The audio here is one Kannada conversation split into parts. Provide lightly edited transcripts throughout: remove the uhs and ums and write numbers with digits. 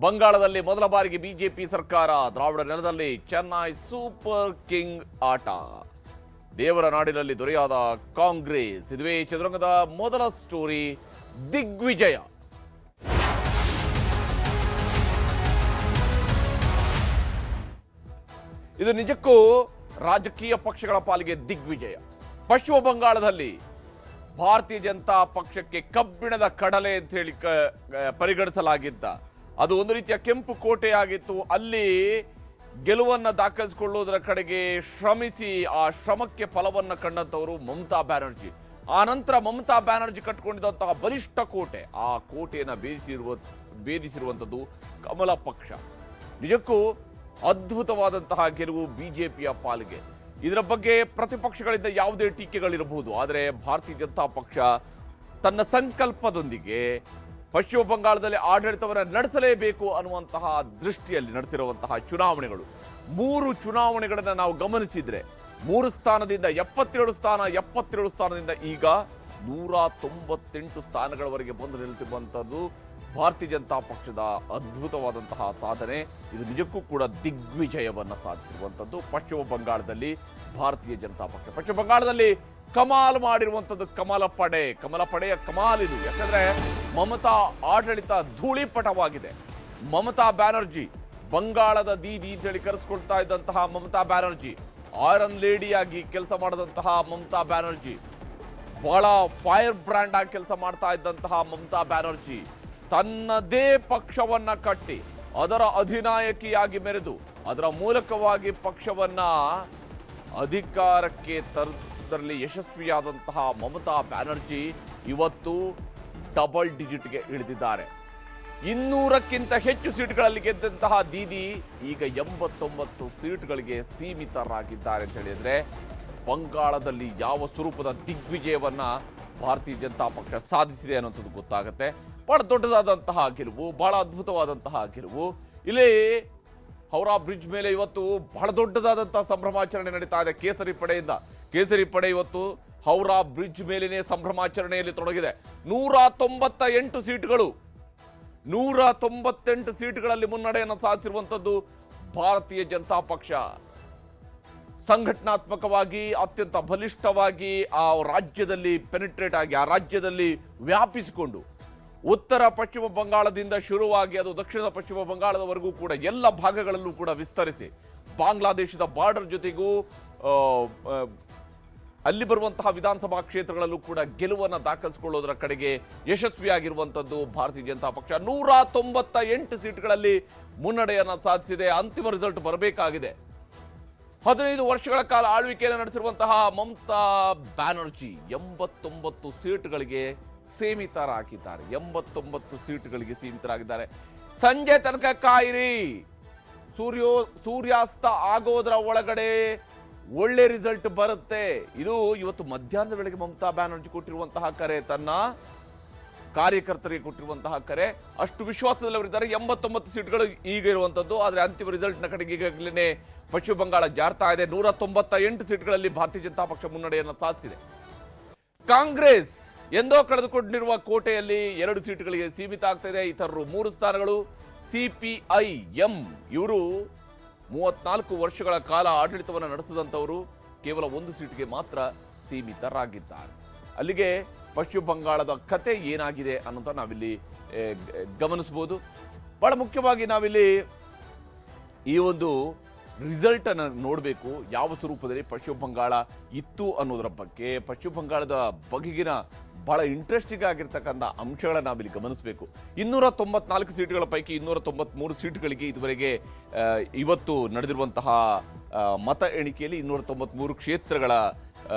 ಬಂಗಾಳದಲ್ಲಿ ಮೊದಲ ಬಾರಿಗೆ ಬಿಜೆಪಿ ಸರ್ಕಾರ, ದ್ರಾವಿಡ ನೆಲದಲ್ಲಿ ಚೆನ್ನೈ ಸೂಪರ್ ಕಿಂಗ್ ಆಟ. ದೇವರ ನಾಡಿನಲ್ಲಿ ದೊರೆಯಾದ ಕಾಂಗ್ರೆಸ್. ಇದುವೇ ಚದುರಂಗದ ಮೊದಲ ಸ್ಟೋರಿ, ದಿಗ್ವಿಜಯ. ಇದು ನಿಜಕ್ಕೂ ರಾಜಕೀಯ ಪಕ್ಷಗಳ ಪಾಲಿಗೆ ದಿಗ್ವಿಜಯ. ಪಶ್ಚಿಮ ಬಂಗಾಳದಲ್ಲಿ ಭಾರತೀಯ ಜನತಾ ಪಕ್ಷಕ್ಕೆ ಕಬ್ಬಿಣದ ಕಡಲೆ ಅಂತ ಹೇಳಿ ಪರಿಗಣಿಸಲಾಗಿದ್ದ ಅದು ಒಂದು ರೀತಿಯ ಕೆಂಪು ಕೋಟೆಯಾಗಿತ್ತು. ಅಲ್ಲಿ ಗೆಲುವನ್ನು ದಾಖಲಿಸಿಕೊಳ್ಳುವುದರ ಕಡೆಗೆ ಶ್ರಮಿಸಿ ಆ ಶ್ರಮಕ್ಕೆ ಫಲವನ್ನು ಕಂಡಂತವರು ಮಮತಾ ಬ್ಯಾನರ್ಜಿ. ಆ ನಂತರ ಮಮತಾ ಬ್ಯಾನರ್ಜಿ ಕಟ್ಟಿಕೊಂಡಿದ್ದಂತಹ ಬಲಿಷ್ಠ ಕೋಟೆ, ಆ ಕೋಟೆಯನ್ನು ಭೇದಿಸಿರುವಂಥದ್ದು ಕಮಲ ಪಕ್ಷ. ನಿಜಕ್ಕೂ ಅದ್ಭುತವಾದಂತಹ ಗೆಲುವು ಬಿಜೆಪಿಯ ಪಾಲಿಗೆ. ಇದರ ಬಗ್ಗೆ ಪ್ರತಿಪಕ್ಷಗಳಿಂದ ಯಾವುದೇ ಟೀಕೆಗಳಿರಬಹುದು, ಆದರೆ ಭಾರತೀಯ ಜನತಾ ಪಕ್ಷ ತನ್ನ ಸಂಕಲ್ಪದೊಂದಿಗೆ ಪಶ್ಚಿಮ ಬಂಗಾಳದಲ್ಲಿ ಆಡಳಿತವನ್ನು ನಡೆಸಲೇಬೇಕು ಅನ್ನುವಂತಹ ದೃಷ್ಟಿಯಲ್ಲಿ ನಡೆಸಿರುವಂತಹ ಚುನಾವಣೆಗಳು. 3 ಚುನಾವಣೆಗಳನ್ನು ನಾವು ಗಮನಿಸಿದ್ರೆ 3 ಸ್ಥಾನದಿಂದ 77 ಸ್ಥಾನದಿಂದ ಈಗ 198 ಸ್ಥಾನಗಳವರೆಗೆ ಬಂದು ನಿಲ್ತಿರುವಂಥದ್ದು ಭಾರತೀಯ ಜನತಾ ಪಕ್ಷದ ಅದ್ಭುತವಾದಂತಹ ಸಾಧನೆ. ಇದು ನಿಜಕ್ಕೂ ಕೂಡ ದಿಗ್ವಿಜಯವನ್ನು ಸಾಧಿಸಿರುವಂಥದ್ದು ಪಶ್ಚಿಮ ಬಂಗಾಳದಲ್ಲಿ ಭಾರತೀಯ ಜನತಾ ಪಕ್ಷ. ಪಶ್ಚಿಮ ಬಂಗಾಳದಲ್ಲಿ ಕಮಾಲ್ ಮಾಡಿರುವಂಥದ್ದು ಕಮಲ ಪಡೆಯ ಕಮಾಲ್ ಇದು. ಯಾಕಂದ್ರೆ ಮಮತಾ ಆಡಳಿತ ಧೂಳಿಪಟವಾಗಿದೆ. ಮಮತಾ ಬ್ಯಾನರ್ಜಿ, ಬಂಗಾಳದ ದೀದಿ ಅಂತೇಳಿ ಕರೆಸ್ಕೊಳ್ತಾ ಇದ್ದಂತಹ ಮಮತಾ ಬ್ಯಾನರ್ಜಿ, ಐರನ್ ಲೇಡಿಯಾಗಿ ಕೆಲಸ ಮಾಡಿದಂತಹ ಮಮತಾ ಬ್ಯಾನರ್ಜಿ, ಬಹಳ ಫೈರ್ ಬ್ರ್ಯಾಂಡ್ ಆಗಿ ಕೆಲಸ ಮಾಡ್ತಾ ಇದ್ದಂತಹ ಮಮತಾ ಬ್ಯಾನರ್ಜಿ ತನ್ನದೇ ಪಕ್ಷವನ್ನ ಕಟ್ಟಿ ಅದರ ಅಧಿನಾಯಕಿಯಾಗಿ ಮೆರೆದು ಅದರ ಮೂಲಕವಾಗಿ ಪಕ್ಷವನ್ನ ಅಧಿಕಾರಕ್ಕೆ ತರುವುದರಲ್ಲಿ ಯಶಸ್ವಿಯಾದಂತಹ ಮಮತಾ ಬ್ಯಾನರ್ಜಿ ಇವತ್ತು ಡಬಲ್ ಡಿಜಿಟ್ಗೆ ಇಳಿದಿದ್ದಾರೆ. 200ಕ್ಕಿಂತ ಹೆಚ್ಚು ಸೀಟ್ಗಳಲ್ಲಿ ಗೆದ್ದಂತಹ ದೀದಿ ಈಗ 89 ಸೀಟ್ಗಳಿಗೆ ಸೀಮಿತರಾಗಿದ್ದಾರೆ ಅಂತ ಹೇಳಿದ್ರೆ ಬಂಗಾಳದಲ್ಲಿ ಯಾವ ಸ್ವರೂಪದ ದಿಗ್ವಿಜಯವನ್ನ ಭಾರತೀಯ ಜನತಾ ಪಕ್ಷ ಸಾಧಿಸಿದೆ ಅನ್ನೋಂಥದ್ದು ಗೊತ್ತಾಗುತ್ತೆ. ಬಹಳ ದೊಡ್ಡದಾದಂತಹ ಗೆಲುವು, ಬಹಳ ಅದ್ಭುತವಾದಂತಹ ಗೆಲುವು. ಇಲ್ಲಿ ಹೌರಾ ಬ್ರಿಡ್ಜ್ ಮೇಲೆ ಇವತ್ತು ಬಹಳ ದೊಡ್ಡದಾದಂತಹ ಸಂಭ್ರಮಾಚರಣೆ ನಡೀತಾ ಇದೆ ಕೇಸರಿ ಪಡೆಯಿಂದ. ಕೇಸರಿ ಪಡೆ ಇವತ್ತು ಹೌರಾ ಬ್ರಿಡ್ಜ್ ಮೇಲಿನೇ ಸಂಭ್ರಮಾಚರಣೆಯಲ್ಲಿ ತೊಡಗಿದೆ. 198 ಸೀಟ್ಗಳು, 198 ಸೀಟ್ಗಳಲ್ಲಿ ಮುನ್ನಡೆಯನ್ನು ಸಾಧಿಸಿರುವಂಥದ್ದು ಭಾರತೀಯ ಜನತಾ ಪಕ್ಷ. ಸಂಘಟನಾತ್ಮಕವಾಗಿ ಅತ್ಯಂತ ಬಲಿಷ್ಠವಾಗಿ ಆ ರಾಜ್ಯದಲ್ಲಿ ಪೆನಿಟ್ರೇಟ್ ಆಗಿ, ಆ ರಾಜ್ಯದಲ್ಲಿ ವ್ಯಾಪಿಸಿಕೊಂಡು ಉತ್ತರ ಪಶ್ಚಿಮ ಬಂಗಾಳದಿಂದ ಶುರುವಾಗಿ ಅದು ದಕ್ಷಿಣ ಪಶ್ಚಿಮ ಬಂಗಾಳದವರೆಗೂ ಕೂಡ ಎಲ್ಲ ಭಾಗಗಳಲ್ಲೂ ಕೂಡ ವಿಸ್ತರಿಸಿ ಬಾಂಗ್ಲಾದೇಶದ ಬಾರ್ಡರ್ ಜೊತೆಗೂ ಅಲ್ಲಿ ಬರುವಂತಹ ವಿಧಾನಸಭಾ ಕ್ಷೇತ್ರಗಳಲ್ಲೂ ಕೂಡ ಗೆಲುವನ್ನು ದಾಖಲಿಸಿಕೊಳ್ಳೋದರ ಕಡೆಗೆ ಯಶಸ್ವಿಯಾಗಿರುವಂಥದ್ದು ಭಾರತೀಯ ಜನತಾ ಪಕ್ಷ. 198 ಸೀಟ್ಗಳಲ್ಲಿ ಮುನ್ನಡೆಯನ್ನು ಸಾಧಿಸಿದೆ. ಅಂತಿಮ ರಿಸಲ್ಟ್ ಬರಬೇಕಾಗಿದೆ. 15 ವರ್ಷಗಳ ಕಾಲ ಆಳ್ವಿಕೆಯನ್ನು ನಡೆಸಿರುವಂತಹ ಮಮತಾ ಬ್ಯಾನರ್ಜಿ 89 ಸೀಟ್ಗಳಿಗೆ ಸೀಮಿತರಾಗಿದ್ದಾರೆ. 89 ಸೀಟ್ಗಳಿಗೆ ಸೀಮಿತರಾಗಿದ್ದಾರೆ. ಸಂಜೆ ತನಕ ಕಾಯಿರಿ, ಸೂರ್ಯಾಸ್ತ ಆಗೋದ್ರ ಒಳಗಡೆ ಒಳ್ಳೆ ರಿಸಲ್ಟ್ ಬರುತ್ತೆ. ಇದು ಇವತ್ತು ಮಧ್ಯಾಹ್ನದ ವೇಳೆಗೆ ಮಮತಾ ಬ್ಯಾನರ್ಜಿ ಕೊಟ್ಟಿರುವಂತಹ ಕರೆ, ತನ್ನ ಕಾರ್ಯಕರ್ತರಿಗೆ ಕೊಟ್ಟಿರುವಂತಹ ಕರೆ. ಅಷ್ಟು ವಿಶ್ವಾಸದಲ್ಲಿ ಅವರಿದ್ದಾರೆ. 89 ಸೀಟ್ಗಳು ಈಗ ಇರುವಂತದ್ದು. ಆದರೆ ಅಂತಿಮ ರಿಸಲ್ಟ್ನ ಕಡೆಗೆ ಈಗಾಗಲೇ ಪಶ್ಚಿಮ ಬಂಗಾಳ ಜಾರ್ತಾ ಇದೆ. 198 ಸೀಟ್ಗಳಲ್ಲಿ ಭಾರತೀಯ ಜನತಾ ಪಕ್ಷ ಮುನ್ನಡೆಯನ್ನು ಸಾಧಿಸಿದೆ. ಕಾಂಗ್ರೆಸ್ ಎಂದೋ ಕಳೆದುಕೊಂಡಿರುವ ಕೋಟೆಯಲ್ಲಿ 2 ಸೀಟ್ಗಳಿಗೆ ಸೀಮಿತ ಆಗ್ತಾ ಇದೆ. ಇತರರು 3 ಸ್ಥಾನಗಳು. CPI-M ಇವರು 34 ವರ್ಷಗಳ ಕಾಲ ಆಡಳಿತವನ್ನು ನಡೆಸಿದಂಥವರು ಕೇವಲ 1 ಸೀಟ್ಗೆ ಮಾತ್ರ ಸೀಮಿತರಾಗಿದ್ದಾರೆ. ಅಲ್ಲಿಗೆ ಪಶ್ಚಿಮ ಬಂಗಾಳದ ಕತೆ ಏನಾಗಿದೆ ಅನ್ನೋಂಥ ನಾವಿಲ್ಲಿ ಗಮನಿಸಬಹುದು. ಬಹಳ ಮುಖ್ಯವಾಗಿ ನಾವಿಲ್ಲಿ ಈ ಒಂದು ರಿಸಲ್ಟ್ ಅನ್ನು ನೋಡಬೇಕು. ಯಾವ ಸ್ವರೂಪದಲ್ಲಿ ಪಶ್ಚಿಮ ಬಂಗಾಳ ಇತ್ತು ಅನ್ನೋದರ ಬಗ್ಗೆ, ಪಶ್ಚಿಮ ಬಂಗಾಳದ ಬಗೆಗಿನ ಬಹಳ ಇಂಟ್ರೆಸ್ಟಿಂಗ್ ಆಗಿರ್ತಕ್ಕಂಥ ಅಂಶಗಳನ್ನ ನಾವಿಲ್ಲಿ ಗಮನಿಸಬೇಕು. 294 ಸೀಟ್ಗಳ ಪೈಕಿ 293 ಸೀಟ್ಗಳಿಗೆ ಇದುವರೆಗೆ ಇವತ್ತು ನಡೆದಿರುವಂತಹ ಮತ ಎಣಿಕೆಯಲ್ಲಿ 293 ಕ್ಷೇತ್ರಗಳ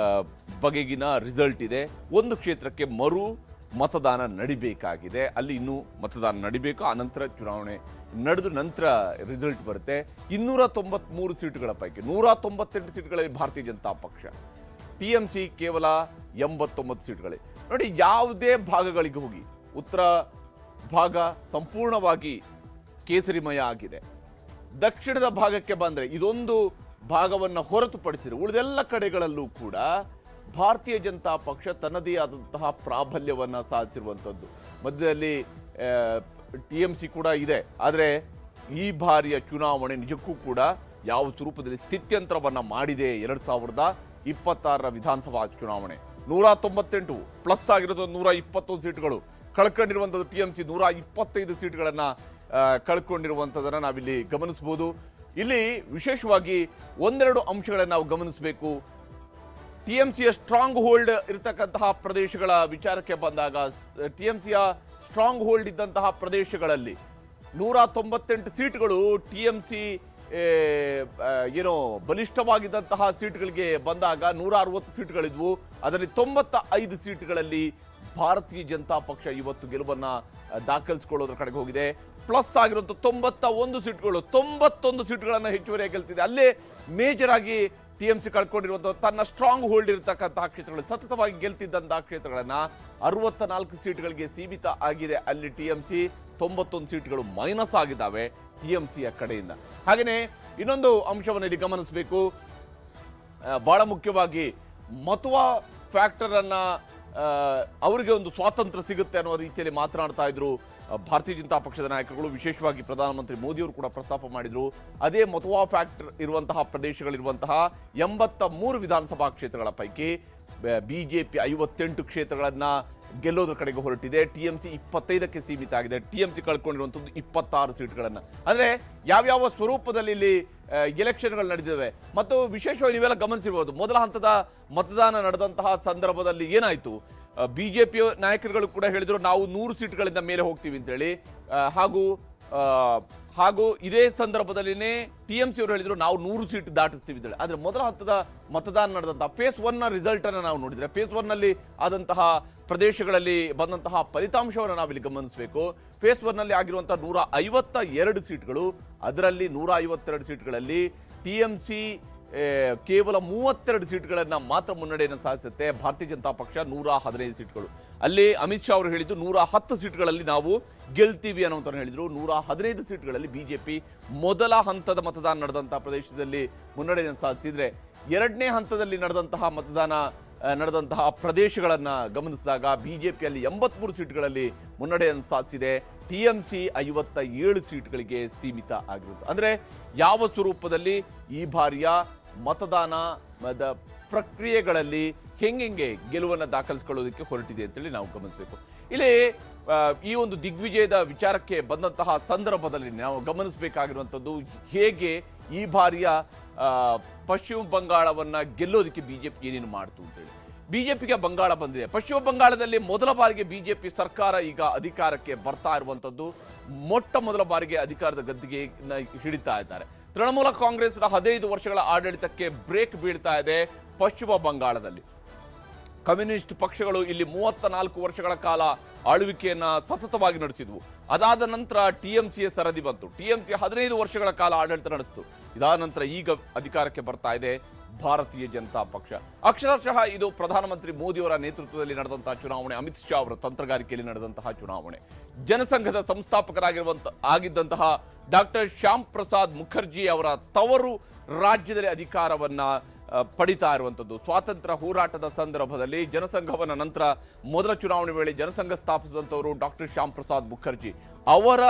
ಬಗೆಗಿನ ರಿಸಲ್ಟ್ ಇದೆ. 1 ಕ್ಷೇತ್ರಕ್ಕೆ ಮರು ಮತದಾನ ನಡಿಬೇಕಾಗಿದೆ. ಅಲ್ಲಿ ಇನ್ನೂ ಮತದಾನ ನಡಿಬೇಕು. ಆ ನಂತರ ಚುನಾವಣೆ ನಡೆದು ನಂತರ ರಿಸಲ್ಟ್ ಬರುತ್ತೆ. 293 ಸೀಟುಗಳ ಪೈಕಿ 198 ಸೀಟ್ಗಳಲ್ಲಿ ಭಾರತೀಯ ಜನತಾ ಪಕ್ಷ, TMC ಕೇವಲ 89 ಸೀಟ್ಗಳೇ. ನೋಡಿ, ಯಾವುದೇ ಭಾಗಗಳಿಗೆ ಹೋಗಿ ಉತ್ತರ ಭಾಗ ಸಂಪೂರ್ಣವಾಗಿ ಕೇಸರಿಮಯ ಆಗಿದೆ. ದಕ್ಷಿಣದ ಭಾಗಕ್ಕೆ ಬಂದರೆ ಇದೊಂದು ಭಾಗವನ್ನು ಹೊರತುಪಡಿಸಿದರೆ ಉಳಿದೆಲ್ಲ ಕಡೆಗಳಲ್ಲೂ ಕೂಡ ಭಾರತೀಯ ಜನತಾ ಪಕ್ಷ ತನ್ನದೇ ಆದಂತಹ ಪ್ರಾಬಲ್ಯವನ್ನು ಸಾಧಿಸಿರುವಂಥದ್ದು. ಮಧ್ಯದಲ್ಲಿ TMC ಕೂಡ ಇದೆ. ಆದರೆ ಈ ಬಾರಿಯ ಚುನಾವಣೆ ನಿಜಕ್ಕೂ ಕೂಡ ಯಾವ ಸ್ವರೂಪದಲ್ಲಿ ಸ್ಥಿತ್ಯಂತರವನ್ನ ಮಾಡಿದೆ 2026ರ ವಿಧಾನಸಭಾ ಚುನಾವಣೆ. 198 ಪ್ಲಸ್ ಆಗಿರೋದು 121 ಸೀಟ್ಗಳು, ಕಳ್ಕೊಂಡಿರುವಂಥದ್ದು TMC 125 ಸೀಟ್ಗಳನ್ನ ಕಳ್ಕೊಂಡಿರುವಂಥದ್ದನ್ನ ನಾವಿಲ್ಲಿ ಗಮನಿಸಬಹುದು. ಇಲ್ಲಿ ವಿಶೇಷವಾಗಿ ಒಂದೆರಡು ಅಂಶಗಳನ್ನು ನಾವು ಗಮನಿಸಬೇಕು. TMCಯ ಸ್ಟ್ರಾಂಗ್ ಹೋಲ್ಡ್ ಇರತಕ್ಕಂತಹ ಪ್ರದೇಶಗಳ ವಿಚಾರಕ್ಕೆ ಬಂದಾಗ, TMCಯ ಸ್ಟ್ರಾಂಗ್ ಹೋಲ್ಡ್ ಇದ್ದಂತಹ ಪ್ರದೇಶಗಳಲ್ಲಿ 198 ಸೀಟ್ಗಳು TMC ಏನೋ ಬಲಿಷ್ಠವಾಗಿದ್ದಂತಹ ಸೀಟ್ಗಳಿಗೆ ಬಂದಾಗ 160 ಸೀಟ್ಗಳಿದ್ವು. ಅದರಲ್ಲಿ 95 ಸೀಟ್ಗಳಲ್ಲಿ ಭಾರತೀಯ ಜನತಾ ಪಕ್ಷ ಇವತ್ತು ಗೆಲುವನ್ನ ದಾಖಲಿಸಿಕೊಳ್ಳೋದ್ರ ಕಡೆಗೆ ಹೋಗಿದೆ. ಪ್ಲಸ್ ಆಗಿರುವಂಥ 91 ಸೀಟ್ಗಳು, 91 ಸೀಟ್ಗಳನ್ನ ಹೆಚ್ಚುವರಿಯಾಗಿ ಗೆಲ್ತಿದೆ. ಅಲ್ಲೇ ಮೇಜರ್ ಆಗಿ TMC ಕಳ್ಕೊಂಡಿರುವಂತಹ ತನ್ನ ಸ್ಟ್ರಾಂಗ್ ಹೋಲ್ಡ್ ಇರತಕ್ಕಂತಹ ಕ್ಷೇತ್ರಗಳು, ಸತತವಾಗಿ ಗೆಲ್ತಿದ್ದಂತಹ ಕ್ಷೇತ್ರಗಳನ್ನ 64 ಸೀಟ್ಗಳಿಗೆ ಸೀಮಿತ ಆಗಿದೆ. ಅಲ್ಲಿ TMC 91 ಸೀಟ್ಗಳು ಮೈನಸ್ ಆಗಿದ್ದಾವೆ TMCಯ ಕಡೆಯಿಂದ. ಹಾಗೆಯೇ ಇನ್ನೊಂದು ಅಂಶವನ್ನು ಇಲ್ಲಿ ಗಮನಿಸಬೇಕು. ಬಹಳ ಮುಖ್ಯವಾಗಿ ಮತುವಾ ಫ್ಯಾಕ್ಟರ್ ಅನ್ನ ಅವರಿಗೆ ಒಂದು ಸ್ವಾತಂತ್ರ್ಯ ಸಿಗುತ್ತೆ ಅನ್ನೋ ರೀತಿಯಲ್ಲಿ ಮಾತನಾಡ್ತಾ ಇದ್ರು ಭಾರತೀಯ ಜನತಾ ಪಕ್ಷದ ನಾಯಕರುಗಳು. ವಿಶೇಷವಾಗಿ ಪ್ರಧಾನಮಂತ್ರಿ ಮೋದಿಯವರು ಕೂಡ ಪ್ರಸ್ತಾಪ ಮಾಡಿದ್ರು. ಅದೇ ಮತುವಾ ಫ್ಯಾಕ್ಟರ್ ಇರುವಂತಹ ಪ್ರದೇಶಗಳಿರುವಂತಹ 83 ವಿಧಾನಸಭಾ ಕ್ಷೇತ್ರಗಳ ಪೈಕಿ BJP 58 ಕ್ಷೇತ್ರಗಳನ್ನ ಗೆಲ್ಲೋದ್ರ ಕಡೆಗೆ ಹೊರಟಿದೆ. TMC 25ಕ್ಕೆ ಸೀಮಿತ ಆಗಿದೆ. TMC ಕಳ್ಕೊಂಡಿರುವಂಥದ್ದು 26 ಸೀಟ್ಗಳನ್ನ. ಅಂದ್ರೆ ಯಾವ್ಯಾವ ಸ್ವರೂಪದಲ್ಲಿ ಇಲ್ಲಿ ಎಲೆಕ್ಷನ್ಗಳು ನಡೆದಿವೆ ಮತ್ತು ವಿಶೇಷವಾಗಿ ನೀವೆಲ್ಲ ಗಮನಿಸಿರ್ಬೋದು. ಮೊದಲ ಹಂತದ ಮತದಾನ ನಡೆದಂತಹ ಸಂದರ್ಭದಲ್ಲಿ ಏನಾಯ್ತು, BJP ನಾಯಕರುಗಳು ಕೂಡ ಹೇಳಿದ್ರು ನಾವು 100 ಸೀಟ್ಗಳಿಂದ ಮೇಲೆ ಹೋಗ್ತೀವಿ ಅಂತೇಳಿ. ಹಾಗೂ ಇದೇ ಸಂದರ್ಭದಲ್ಲಿನೇ TMC ಅವರು ಹೇಳಿದ್ರು ನಾವು 100 ಸೀಟ್ ದಾಟಿಸ್ತೀವಿ ಅಂತೇಳಿ. ಆದ್ರೆ ಮೊದಲ ಹಂತದ ಮತದಾನ ನಡೆದಂತಹ ಫೇಸ್ 1ನ ರಿಸಲ್ಟ್ ಅನ್ನು ನಾವು ನೋಡಿದ್ರೆ, ಫೇಸ್ 1ನಲ್ಲಿ ಆದಂತಹ ಪ್ರದೇಶಗಳಲ್ಲಿ ಬಂದಂತಹ ಫಲಿತಾಂಶವನ್ನು ನಾವಿಲ್ಲಿ ಗಮನಿಸಬೇಕು. ಫೇಸ್ 1ನಲ್ಲಿ ಆಗಿರುವಂತಹ 152 ಸೀಟ್ಗಳು, ಅದರಲ್ಲಿ 152 ಸೀಟ್ಗಳಲ್ಲಿ TMC ಕೇವಲ 32 ಸೀಟ್ಗಳನ್ನ ಮಾತ್ರ ಮುನ್ನಡೆಯನ್ನು ಸಾಧಿಸುತ್ತೆ. ಭಾರತೀಯ ಜನತಾ ಪಕ್ಷ 115 ಸೀಟ್ಗಳು. ಅಲ್ಲಿ ಅಮಿತ್ ಶಾ ಅವರು ಹೇಳಿದ್ದು 110 ಸೀಟ್ಗಳಲ್ಲಿ ನಾವು ಗೆಲ್ತೀವಿ ಅನ್ನೋಂತ ಹೇಳಿದ್ರು. 115 ಸೀಟ್ಗಳಲ್ಲಿ BJP ಮೊದಲ ಹಂತದ ಮತದಾನ ನಡೆದಂತಹ ಪ್ರದೇಶದಲ್ಲಿ ಮುನ್ನಡೆಯನ್ನು ಸಾಧಿಸಿದ್ರೆ, ಎರಡನೇ ಹಂತದಲ್ಲಿ ನಡೆದಂತಹ ಪ್ರದೇಶಗಳನ್ನ ಗಮನಿಸಿದಾಗ BJPಯಲ್ಲಿ 83 ಸೀಟ್ಗಳಲ್ಲಿ ಮುನ್ನಡೆಯನ್ನು ಸಾಧಿಸಿದೆ. TMC 57 ಸೀಟ್ಗಳಿಗೆ ಸೀಮಿತ ಆಗಿರುತ್ತೆ. ಅಂದ್ರೆ ಯಾವ ಸ್ವರೂಪದಲ್ಲಿ ಈ ಬಾರಿಯ ಮತದಾನದ ಪ್ರಕ್ರಿಯೆಗಳಲ್ಲಿ ಹೆಂಗೆ ಗೆಲುವನ್ನು ದಾಖಲಿಸಿಕೊಳ್ಳೋದಕ್ಕೆ ಹೊರಟಿದೆ ಅಂತೇಳಿ ನಾವು ಗಮನಿಸಬೇಕು. ಇಲ್ಲಿ ಈ ಒಂದು ದಿಗ್ವಿಜಯದ ವಿಚಾರಕ್ಕೆ ಬಂದಂತಹ ಸಂದರ್ಭದಲ್ಲಿ ನಾವು ಗಮನಿಸಬೇಕಾಗಿರುವಂಥದ್ದು ಹೇಗೆ ಈ ಬಾರಿಯ ಪಶ್ಚಿಮ ಬಂಗಾಳವನ್ನ ಗೆಲ್ಲೋದಕ್ಕೆ BJP ಏನೇನು ಮಾಡ್ತು ಅಂತೇಳಿ. BJPಗೆ ಬಂಗಾಳ ಬಂದಿದೆ. ಪಶ್ಚಿಮ ಬಂಗಾಳದಲ್ಲಿ ಮೊದಲ ಬಾರಿಗೆ BJP ಸರ್ಕಾರ ಈಗ ಅಧಿಕಾರಕ್ಕೆ ಬರ್ತಾ ಇರುವಂತದ್ದು, ಮೊಟ್ಟ ಮೊದಲ ಬಾರಿಗೆ ಅಧಿಕಾರದ ಗದ್ದಿಗೆ ಹಿಡಿತಾ ಇದ್ದಾರೆ. ತೃಣಮೂಲ ಕಾಂಗ್ರೆಸ್ನ 15 ವರ್ಷಗಳ ಆಡಳಿತಕ್ಕೆ ಬ್ರೇಕ್ ಬೀಳ್ತಾ ಇದೆ ಪಶ್ಚಿಮ ಬಂಗಾಳದಲ್ಲಿ. ಕಮ್ಯುನಿಸ್ಟ್ ಪಕ್ಷಗಳು ಇಲ್ಲಿ 34 ವರ್ಷಗಳ ಕಾಲ ಆಳ್ವಿಕೆಯನ್ನ ಸತತವಾಗಿ ನಡೆಸಿದ್ವು. ಅದಾದ ನಂತರ TMCಯ ಸರದಿ ಬಂತು. TMC 15 ವರ್ಷಗಳ ಕಾಲ ಆಡಳಿತ ನಡೆಸಿತು. ಇದಾದ ನಂತರ ಈಗ ಅಧಿಕಾರಕ್ಕೆ ಬರ್ತಾ ಇದೆ ಭಾರತೀಯ ಜನತಾ ಪಕ್ಷ. ಅಕ್ಷರಶಃ ಇದು ಪ್ರಧಾನಮಂತ್ರಿ ಮೋದಿಯವರ ನೇತೃತ್ವದಲ್ಲಿ ನಡೆದಂತಹ ಚುನಾವಣೆ, ಅಮಿತ್ ಶಾ ಅವರ ತಂತ್ರಗಾರಿಕೆಯಲ್ಲಿ ನಡೆದಂತಹ ಚುನಾವಣೆ. ಜನಸಂಘದ ಸಂಸ್ಥಾಪಕರಾಗಿದ್ದಂತಹ ಡಾಕ್ಟರ್ ಶ್ಯಾಮ್ ಪ್ರಸಾದ್ ಮುಖರ್ಜಿ ಅವರ ತವರು ರಾಜ್ಯದಲ್ಲಿ ಅಧಿಕಾರವನ್ನ ಪಡಿತಾ ಇರುವಂಥದ್ದು. ಸ್ವಾತಂತ್ರ್ಯ ಹೋರಾಟದ ಸಂದರ್ಭದಲ್ಲಿ ಜನಸಂಘವನ್ನ ನಂತರ ಮೊದಲ ಚುನಾವಣೆ ವೇಳೆ ಜನಸಂಘ ಸ್ಥಾಪಿಸಿದಂಥವರು ಡಾಕ್ಟರ್ ಶ್ಯಾಮ್ ಪ್ರಸಾದ್ ಮುಖರ್ಜಿ ಅವರ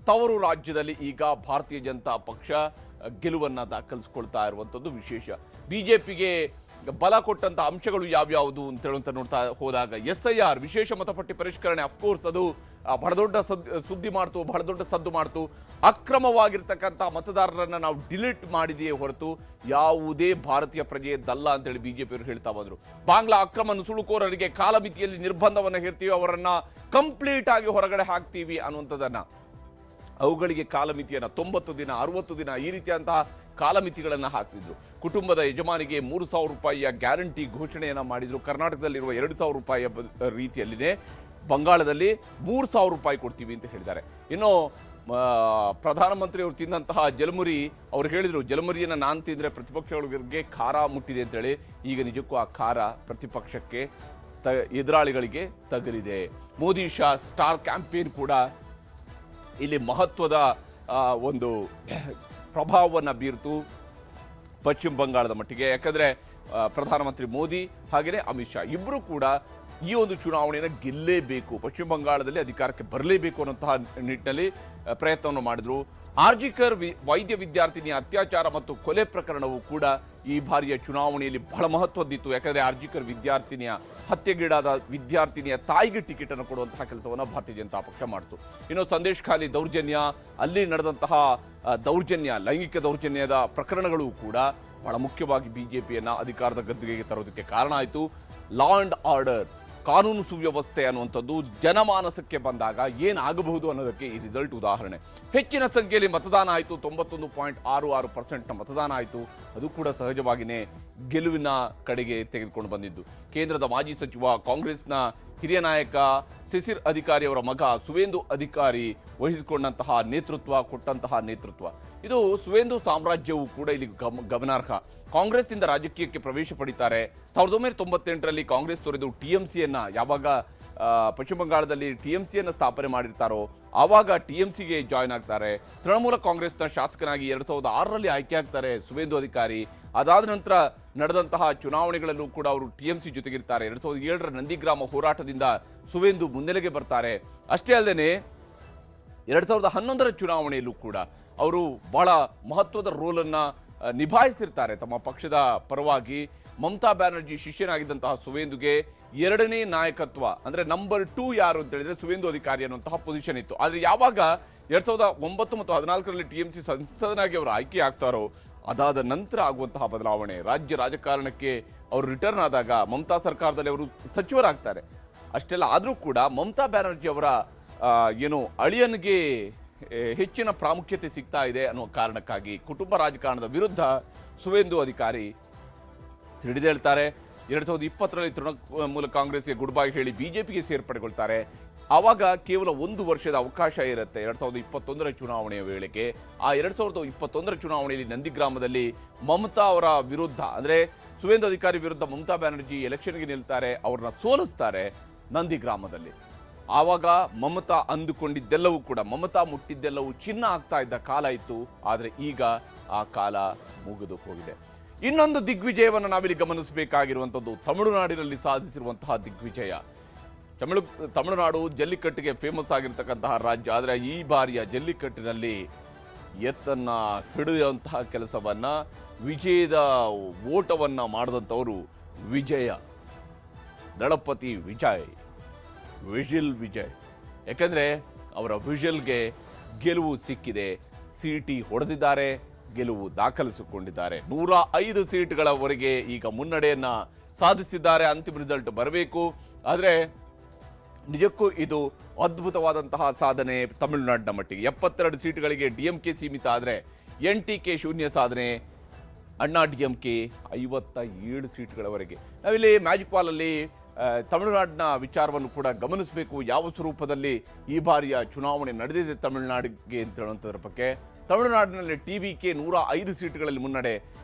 ತವರು ರಾಜ್ಯದಲ್ಲಿ ಈಗ ಭಾರತೀಯ ಜನತಾ ಪಕ್ಷ ಗೆಲುವನ್ನ ದಾಖಲಿಸಿಕೊಳ್ತಾ ಇರುವಂಥದ್ದು ವಿಶೇಷ. BJPಗೆ ಬಲ ಕೊಟ್ಟಂತ ಅಂಶಗಳು ಯಾವ್ಯಾವುದು ಅಂತ ಹೇಳುವಂತ ನೋಡ್ತಾ ಹೋದಾಗ, SIR ವಿಶೇಷ ಮತಪಟ್ಟಿ ಪರಿಷ್ಕರಣೆ, ಅಫ್ಕೋರ್ಸ್ ಅದು ಬಹಳ ದೊಡ್ಡ ಸುದ್ದಿ ಮಾಡ್ತು, ಬಹಳ ದೊಡ್ಡ ಸದ್ದು ಮಾಡ್ತು. ಅಕ್ರಮವಾಗಿರ್ತಕ್ಕಂಥ ಮತದಾರರನ್ನ ನಾವು ಡಿಲೀಟ್ ಮಾಡಿದೆಯೇ ಹೊರತು ಯಾವುದೇ ಭಾರತೀಯ ಪ್ರಜೆಯದ್ದಲ್ಲ ಅಂತೇಳಿ BJP ಅವರು ಹೇಳ್ತಾ ಬಂದ್ರು. ಬಾಂಗ್ಲಾ ಅಕ್ರಮ ನುಸುಳುಕೋರರಿಗೆ ಕಾಲಮಿತಿಯಲ್ಲಿ ನಿರ್ಬಂಧವನ್ನ ಹೇರ್ತೀವಿ, ಅವರನ್ನ ಕಂಪ್ಲೀಟ್ ಆಗಿ ಹೊರಗಡೆ ಹಾಕ್ತೀವಿ ಅನ್ನುವಂಥದ್ದನ್ನ, ಅವುಗಳಿಗೆ ಕಾಲಮಿತಿಯನ್ನ 90 ದಿನ 60 ದಿನ ಈ ರೀತಿಯಂತಹ ಕಾಲಮಿತಿಗಳನ್ನ ಹಾಕ್ತಿದ್ರು. ಕುಟುಂಬದ ಯಜಮಾನಿಗೆ 3,000 ರೂಪಾಯಿಯ ಗ್ಯಾರಂಟಿ ಘೋಷಣೆಯನ್ನ ಮಾಡಿದ್ರು. ಕರ್ನಾಟಕದಲ್ಲಿರುವ 2,000 ರೂಪಾಯಿಯ ರೀತಿಯಲ್ಲಿನೇ ಬಂಗಾಳದಲ್ಲಿ 3,000 ರೂಪಾಯಿ ಕೊಡ್ತೀವಿ ಅಂತ ಹೇಳಿದ್ದಾರೆ. ಇನ್ನು ಪ್ರಧಾನಮಂತ್ರಿ ಅವರು ತಿಂದಂತಹ ಜಲಮುರಿ, ಅವ್ರು ಹೇಳಿದ್ರು ಜಲಮುರಿಯನ್ನ ನಾನು ತಿಂದ್ರೆ ಪ್ರತಿಪಕ್ಷಗಳಿಗೆ ಖಾರ ಮುಟ್ಟಿದೆ ಅಂತೇಳಿ. ಈಗ ನಿಜಕ್ಕೂ ಆ ಖಾರ ಪ್ರತಿಪಕ್ಷಕ್ಕೆ ಎದುರಾಳಿಗಳಿಗೆ ತಗಲಿದೆ. ಮೋದಿ ಶಾ ಸ್ಟಾರ್ ಕ್ಯಾಂಪೇನ್ ಕೂಡ ಇಲ್ಲಿ ಮಹತ್ವದ ಒಂದು ಪ್ರಭಾವವನ್ನು ಬೀರ್ತು ಪಶ್ಚಿಮ ಬಂಗಾಳದ ಮಟ್ಟಿಗೆ. ಯಾಕಂದ್ರೆ ಪ್ರಧಾನಮಂತ್ರಿ ಮೋದಿ ಹಾಗೆಯೇ ಅಮಿತ್ ಶಾ ಇಬ್ಬರು ಕೂಡ ಈ ಒಂದು ಚುನಾವಣೆಯನ್ನು ಗೆಲ್ಲೇಬೇಕು, ಪಶ್ಚಿಮ ಬಂಗಾಳದಲ್ಲಿ ಅಧಿಕಾರಕ್ಕೆ ಬರಲೇಬೇಕು ಅನ್ನೋಂತಹ ನಿಟ್ಟಿನಲ್ಲಿ ಪ್ರಯತ್ನವನ್ನು ಮಾಡಿದ್ರು. ಆರ್ಜಿಕರ್ ವೈದ್ಯ ವಿದ್ಯಾರ್ಥಿನಿಯ ಅತ್ಯಾಚಾರ ಮತ್ತು ಕೊಲೆ ಪ್ರಕರಣವು ಕೂಡ ಈ ಬಾರಿಯ ಚುನಾವಣೆಯಲ್ಲಿ ಬಹಳ ಮಹತ್ವದ್ದಿತ್ತು. ಯಾಕಂದ್ರೆ ಆರ್ಜಿಕರ್ ವಿದ್ಯಾರ್ಥಿನಿಯ ಹತ್ಯೆಗೀಡಾದ ವಿದ್ಯಾರ್ಥಿನಿಯ ತಾಯಿಗೆ ಟಿಕೆಟ್ ಅನ್ನು ಕೊಡುವಂತಹ ಕೆಲಸವನ್ನು ಭಾರತೀಯ ಜನತಾ ಪಕ್ಷ ಮಾಡಿತು. ಇನ್ನು ಸಂದೇಶ್ ಖಾಲಿ ದೌರ್ಜನ್ಯ, ಅಲ್ಲಿ ನಡೆದಂತಹ ದೌರ್ಜನ್ಯ, ಲೈಂಗಿಕ ದೌರ್ಜನ್ಯದ ಪ್ರಕರಣಗಳು ಕೂಡ ಬಹಳ ಮುಖ್ಯವಾಗಿ ಬಿಜೆಪಿಯನ್ನ ಅಧಿಕಾರದ ಗದ್ದುಗೆಗೆ ತರೋದಕ್ಕೆ ಕಾರಣ ಆಯಿತು. ಲಾ ಅಂಡ್ ಆರ್ಡರ್, ಕಾನೂನು ಸುವ್ಯವಸ್ಥೆ ಅನ್ನುವಂಥದ್ದು ಜನಮಾನಸಕ್ಕೆ ಬಂದಾಗ ಏನಾಗಬಹುದು ಅನ್ನೋದಕ್ಕೆ ಈ ರಿಸಲ್ಟ್ ಉದಾಹರಣೆ. ಹೆಚ್ಚಿನ ಸಂಖ್ಯೆಯಲ್ಲಿ ಮತದಾನ ಆಯಿತು, 91.66% ಮತದಾನ ಆಯಿತು. ಅದು ಕೂಡ ಸಹಜವಾಗಿಯೇ ಗೆಲುವಿನ ಕಡೆಗೆ ತೆಗೆದುಕೊಂಡು ಬಂದಿದ್ದು. ಕೇಂದ್ರದ ಮಾಜಿ ಸಚಿವ, ಕಾಂಗ್ರೆಸ್ನ ಹಿರಿಯ ನಾಯಕ ಶಿಶಿರ್ ಅಧಿಕಾರಿ ಅವರ ಮಗ ಸುವೇಂದು ಅಧಿಕಾರಿ ವಹಿಸಿಕೊಂಡಂತಹ ನೇತೃತ್ವ, ಕೊಟ್ಟಂತಹ ನೇತೃತ್ವ, ಇದು ಸುವೇಂದು ಸಾಮ್ರಾಜ್ಯವು ಕೂಡ ಇಲ್ಲಿ ಗಮನಾರ್ಹ. ಕಾಂಗ್ರೆಸ್ನಿಂದ ರಾಜಕೀಯಕ್ಕೆ ಪ್ರವೇಶ ಪಡಿತಾರೆ. 1998ರಲ್ಲಿ ಕಾಂಗ್ರೆಸ್ ತೊರೆದು ಟಿಎಂಸಿಯನ್ನ, ಯಾವಾಗ ಪಶ್ಚಿಮ ಬಂಗಾಳದಲ್ಲಿ ಟಿಎಂಸಿಯನ್ನು ಸ್ಥಾಪನೆ ಮಾಡಿರ್ತಾರೋ ಆವಾಗ ಟಿಎಂಸಿಗೆ ಜಾಯ್ನ್ ಆಗ್ತಾರೆ. ತೃಣಮೂಲ ಕಾಂಗ್ರೆಸ್ನ ಶಾಸಕನಾಗಿ 2006ರಲ್ಲಿ ಆಯ್ಕೆ ಆಗ್ತಾರೆ ಸುವೇಂದು ಅಧಿಕಾರಿ. ಅದಾದ ನಂತರ ನಡೆದಂತಹ ಚುನಾವಣೆಗಳಲ್ಲೂ ಕೂಡ ಅವರು ಟಿಎಂಸಿ ಜೊತೆಗಿರ್ತಾರೆ. 2007ರ ನಂದಿಗ್ರಾಮ ಹೋರಾಟದಿಂದ ಸುವೇಂದು ಮುನ್ನೆಲೆಗೆ ಬರ್ತಾರೆ. ಅಷ್ಟೇ ಅಲ್ಲದೆ 2011ರ ಚುನಾವಣೆಯಲ್ಲೂ ಕೂಡ ಅವರು ಬಹಳ ಮಹತ್ವದ ರೋಲನ್ನ ನಿಭಾಯಿಸಿರ್ತಾರೆ ತಮ್ಮ ಪಕ್ಷದ ಪರವಾಗಿ. ಮಮತಾ ಬ್ಯಾನರ್ಜಿ ಶಿಷ್ಯನಾಗಿದ್ದಂತಹ ಸುವೇಂದುಗೆ ಎರಡನೇ ನಾಯಕತ್ವ, ಅಂದ್ರೆ ನಂಬರ್ 2 ಯಾರು ಅಂತ ಹೇಳಿದ್ರೆ ಸುವೇಂದು ಅಧಿಕಾರಿ ಅನ್ನುವಂತಹ ಪೊಸಿಷನ್ ಇತ್ತು. ಆದ್ರೆ ಯಾವಾಗ 2009 ಮತ್ತು 2014ರಲ್ಲಿ ಟಿಎಂಸಿ ಸಂಸದನಾಗಿ ಅವರು ಆಯ್ಕೆ ಆಗ್ತಾರೋ ಅದಾದ ನಂತರ ಆಗುವಂತಹ ಬದಲಾವಣೆ, ರಾಜ್ಯ ರಾಜಕಾರಣಕ್ಕೆ ಅವರು ರಿಟರ್ನ್ ಆದಾಗ ಮಮತಾ ಸರ್ಕಾರದಲ್ಲಿ ಅವರು ಸಚಿವರಾಗ್ತಾರೆ. ಅಷ್ಟೆಲ್ಲ ಆದರೂ ಕೂಡ ಮಮತಾ ಬ್ಯಾನರ್ಜಿ ಅವರ ಏನು ಅಳಿಯನಿಗೆ ಹೆಚ್ಚಿನ ಪ್ರಾಮುಖ್ಯತೆ ಸಿಗ್ತಾ ಇದೆ ಅನ್ನೋ ಕಾರಣಕ್ಕಾಗಿ ಕುಟುಂಬ ರಾಜಕಾರಣದ ವಿರುದ್ಧ ಸುವೇಂದು ಅಧಿಕಾರಿ ಸಿಡಿದೇಳ್ತಾರೆ. 2020ರಲ್ಲಿ ತೃಣಮೂಲ ಕಾಂಗ್ರೆಸ್ಗೆ ಗುಡ್ ಬೈ ಹೇಳಿ ಬಿಜೆಪಿಗೆ ಸೇರ್ಪಡೆಗೊಳ್ತಾರೆ. ಆವಾಗ ಕೇವಲ 1 ವರ್ಷದ ಅವಕಾಶ ಇರುತ್ತೆ 2021ರ ಚುನಾವಣೆಯ ವೇಳೆಗೆ. ಆ 2021ರ ಚುನಾವಣೆಯಲ್ಲಿ ನಂದಿಗ್ರಾಮದಲ್ಲಿ ಮಮತಾ ಅವರ ವಿರುದ್ಧ, ಅಂದ್ರೆ ಸುವೇಂದು ಅಧಿಕಾರಿ ವಿರುದ್ಧ ಮಮತಾ ಬ್ಯಾನರ್ಜಿ ಎಲೆಕ್ಷನ್ಗೆ ನಿಲ್ತಾರೆ, ಅವ್ರನ್ನ ಸೋಲಿಸ್ತಾರೆ ನಂದಿಗ್ರಾಮದಲ್ಲಿ. ಆವಾಗ ಮಮತಾ ಅಂದುಕೊಂಡಿದ್ದೆಲ್ಲವೂ ಕೂಡ, ಮಮತಾ ಮುಟ್ಟಿದ್ದೆಲ್ಲವೂ ಚಿನ್ನ ಆಗ್ತಾ ಇದ್ದ ಕಾಲ ಇತ್ತು. ಆದರೆ ಈಗ ಆ ಕಾಲ ಮುಗಿದು ಹೋಗಿದೆ. ಇನ್ನೊಂದು ದಿಗ್ವಿಜಯವನ್ನು ನಾವಿಲ್ಲಿ ಗಮನಿಸಬೇಕಾಗಿರುವಂಥದ್ದು ತಮಿಳುನಾಡಿನಲ್ಲಿ ಸಾಧಿಸಿರುವಂತಹ ದಿಗ್ವಿಜಯ. ತಮಿಳುನಾಡು ಜಲ್ಲಿಕಟ್ಟಿಗೆ ಫೇಮಸ್ ಆಗಿರ್ತಕ್ಕಂತಹ ರಾಜ್ಯ. ಆದರೆ ಈ ಬಾರಿಯ ಜಲ್ಲಿಕಟ್ಟಿನಲ್ಲಿ ಎತ್ತನ್ನ ಹಿಡಿಯುವಂತಹ ಕೆಲಸವನ್ನ, ವಿಜಯದ ಓಟವನ್ನ ಮಾಡಿದಂಥವರು ವಿಜಯ, ದಳಪತಿ ವಿಜಯ್, ವಿಜಿಲ್ ವಿಜಯ್. ಯಾಕಂದ್ರೆ ಅವರ ವಿಜಿಲ್ಗೆ ಗೆಲುವು ಸಿಕ್ಕಿದೆ, ಸಿಟಿ ಹೊಡೆದಿದ್ದಾರೆ, ಗೆಲುವು ದಾಖಲಿಸಿಕೊಂಡಿದ್ದಾರೆ. 105 ಸೀಟ್ಗಳವರೆಗೆ ಈಗ ಮುನ್ನಡೆಯನ್ನ ಸಾಧಿಸಿದ್ದಾರೆ. ಅಂತಿಮ ರಿಸಲ್ಟ್ ಬರಬೇಕು. ಆದರೆ ನಿಜಕ್ಕೂ ಇದು ಅದ್ಭುತವಾದಂತಹ ಸಾಧನೆ ತಮಿಳುನಾಡಿನ ಮಟ್ಟಿಗೆ. 72 ಸೀಟ್ಗಳಿಗೆ ಡಿಎಂಕೆ ಸೀಮಿತ ಆದರೆ ಎನ್ಟಿಕೆ ಶೂನ್ಯ ಸಾಧನೆ, ಅಣ್ಣಾ ಡಿಎಂಕೆ 57 ಸೀಟ್ಗಳವರೆಗೆ. ನಾವಿಲ್ಲಿ ಮ್ಯಾಜಿಕ್ ವಾಲಲ್ಲಿ ತಮಿಳುನಾಡಿನ ವಿಚಾರವನ್ನು ಕೂಡ ಗಮನಿಸಬೇಕು. ಯಾವ ಸ್ವರೂಪದಲ್ಲಿ ಈ ಬಾರಿಯ ಚುನಾವಣೆ ನಡೆದಿದೆ ತಮಿಳುನಾಡಿಗೆ ಅಂತ ಹೇಳುವಂಥದ್ರ ಬಗ್ಗೆ. ತಮಿಳುನಾಡಿನಲ್ಲಿ ಟಿವಿಕೆ 105 ಸೀಟ್ಗಳಲ್ಲಿ ಮುನ್ನಡೆ,